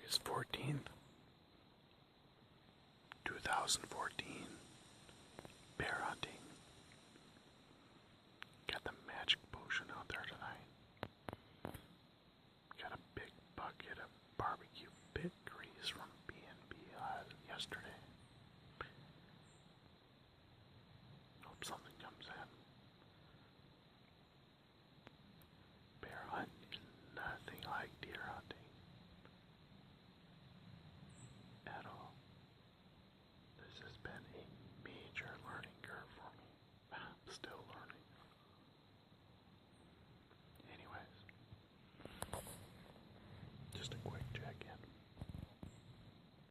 August 14th, 2014. Bear hunting. Got the magic potion out there tonight. Got a big bucket of barbecue pit grease from B&B yesterday.